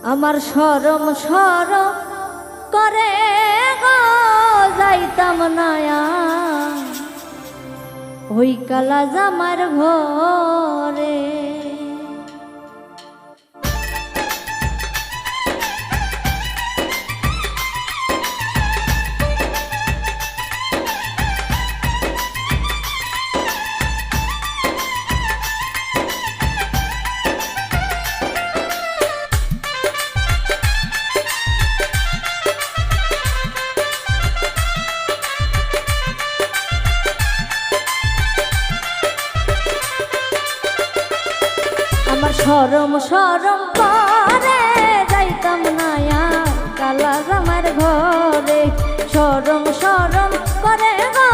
আমার শরম শরম করে গো যাইতাম নায়া ওই কালা জামার ঘরে। আমার শরম শরম করে যাইতাম নায়া কালা জামার ঘরে। শরম শরম করে গো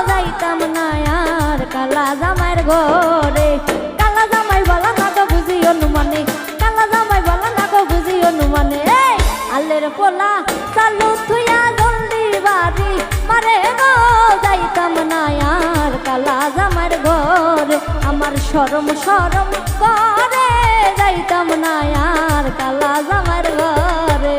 যাইতাম নায়ার কালা জামার ঘরে। কালা জামাই বলা না গো বুঝি অনুমানে, কালা জামাই বলা না গো বুঝি অনুমানে। আলের পোলা চালু থুয়া জলদি বাড়ি মারে গো যাইতাম নায়ার কালা জামার ঘরে। আমার শরম শরম করে যাইতাম নায়ার কালা জামার ঘরে।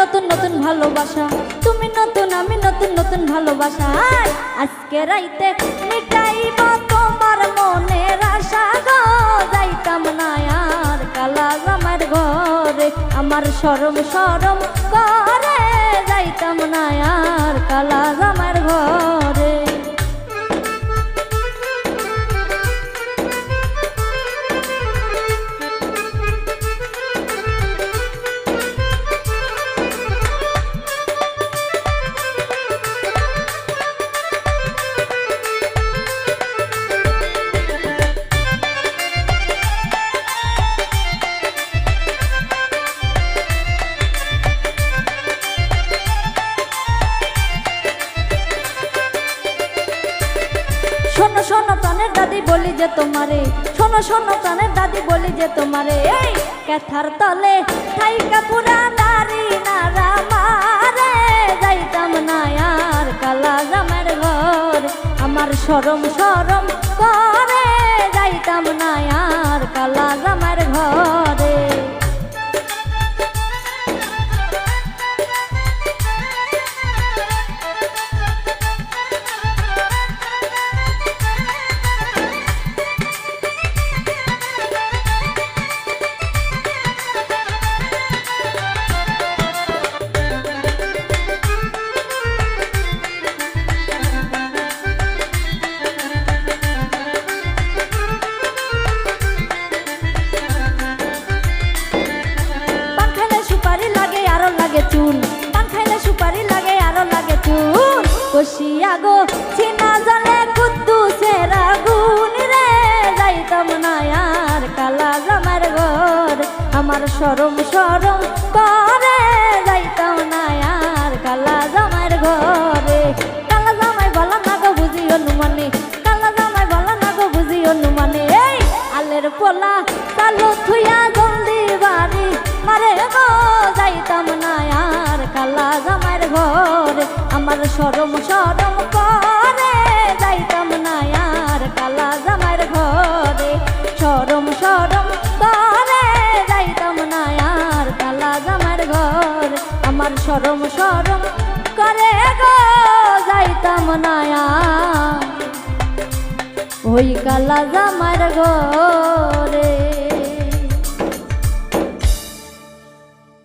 নতুন নতুন ভালোবাসা, তুমি নতুন আমি নতুন নতুন ভালোবাসা। আজকে রাইতে মিটাইব তোমার মনের আশা গো যাইতাম নায়ার কালা জামার ঘরে। আমার শরম শরম করে যাইতাম নায়ার কালা জামার ঘরে। শোনো শোনো প্রাণের দাদি বলি যে তোমারে, শোনো শোনো প্রাণের দাদি বলি যে তোমারে। এই কেথার তলে থাইকা পুরা নারী নারা মারে যাইতাম নায়ার কালা জামার ঘর। আমার শরম শরম করে যাইতাম নায়ার কালা জামার ঘরে। লাগে চুল পান খাইলে সুপারি লাগে আরো লাগে চুল। কষিয়া গো চিনা জলে কুদ্দুসের আগুন রে যাইতাম নায়ার কালা জামার ঘর। আমার শরম শরম করে যাইতাম নায়ার কালা জামার ঘরে। কালা জামাই বলা না গো বুঝি অনুমানে, কালা জামাই বলা না গো বুঝি অনুমানে। এই আলের পোলা চালু থুয়া জলদি বাড়ি মারে গো যাইতাম নায়ার কালা জামার ঘরে। আমার শরম শরম করে যাইতাম নায়ার কালা জামার ঘরে। শরম শরম করে যাইতাম নায়ার কালা জামার ঘরে। আমার শরম শরম করে গো যাইতাম নায়ার ওই কালা জামার ঘরে।